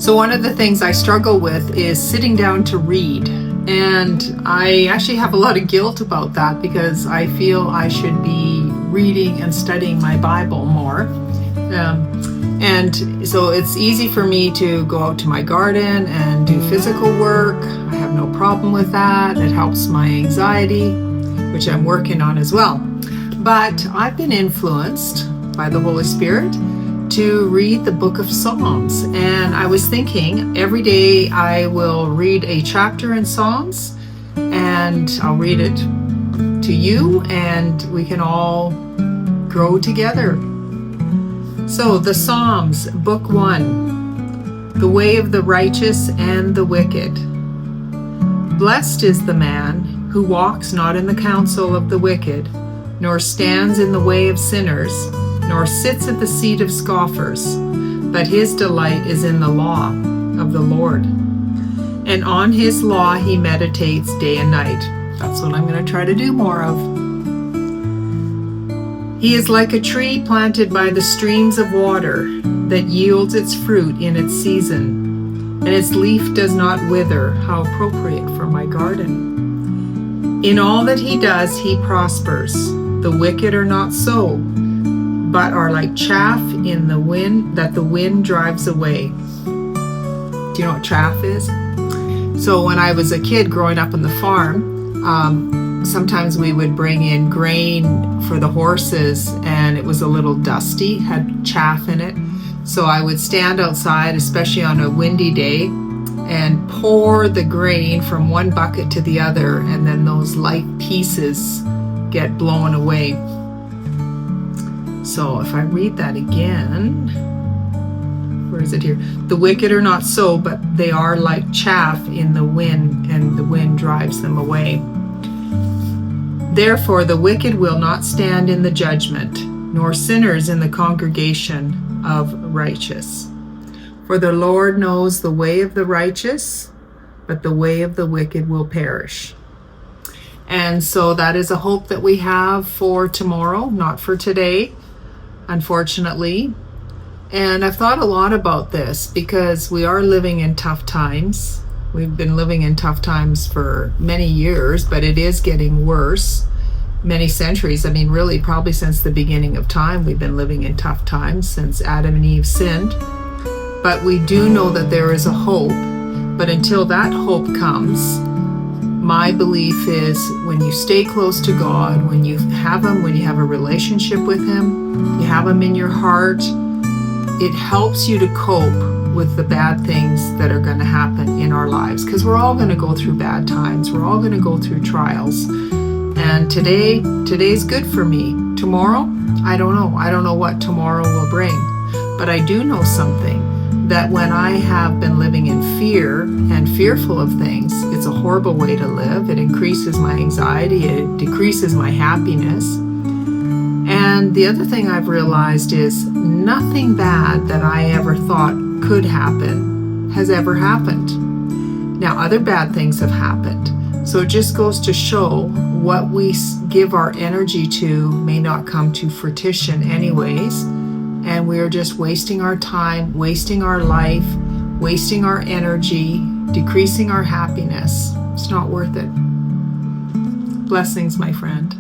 So one of the things I struggle with is sitting down to read. And I actually have a lot of guilt about that because I feel I should be reading and studying my Bible more. And so it's easy for me to go out to my garden and do physical work. I have no problem with that. It helps my anxiety, which I'm working on as well. But I've been influenced by the Holy Spirit to read the book of Psalms. And I was thinking every day I will read a chapter in Psalms and I'll read it to you and we can all grow together. So the Psalms, Book 1, the way of the righteous and the wicked. Blessed is the man who walks not in the counsel of the wicked, nor stands in the way of sinners, nor sits at the seat of scoffers, but his delight is in the law of the Lord. And on his law he meditates day and night. That's what I'm going to try to do more of. He is like a tree planted by the streams of water that yields its fruit in its season, and its leaf does not wither. How appropriate for my garden. In all that he does, he prospers. The wicked are not so, but are like chaff in the wind that the wind drives away. Do you know what chaff is? So when I was a kid growing up on the farm, sometimes we would bring in grain for the horses and it was a little dusty, had chaff in it. So I would stand outside, especially on a windy day, and pour the grain from one bucket to the other, and then those light pieces get blown away. So if I read that again, where is it here? The wicked are not so, but they are like chaff in the wind, and the wind drives them away. Therefore the wicked will not stand in the judgment, nor sinners in the congregation of righteous. For the Lord knows the way of the righteous, but the way of the wicked will perish. And so that is a hope that we have for tomorrow, not for today, unfortunately. And I've thought a lot about this because we are living in tough times. We've been living in tough times for many years, but it is getting worse. Many centuries, I mean, really, probably since the beginning of time, we've been living in tough times since Adam and Eve sinned. But we do know that there is a hope. But until that hope comes, my belief is when you stay close to God, when you have Him, when you have a relationship with Him, you have Him in your heart, it helps you to cope with the bad things that are going to happen in our lives, because we're all going to go through bad times. We're all going to go through trials. And today's good for me. Tomorrow, I don't know. I don't know what tomorrow will bring. But I do know something, that when I have been living in fear and fearful of things, it's a horrible way to live. It increases my anxiety. It decreases my happiness. And the other thing I've realized is nothing bad that I ever thought could happen has ever happened. Now, other bad things have happened. So it just goes to show what we give our energy to may not come to fruition anyways. And we're just wasting our time, wasting our life, wasting our energy, decreasing our happiness. It's not worth it. Blessings, my friend.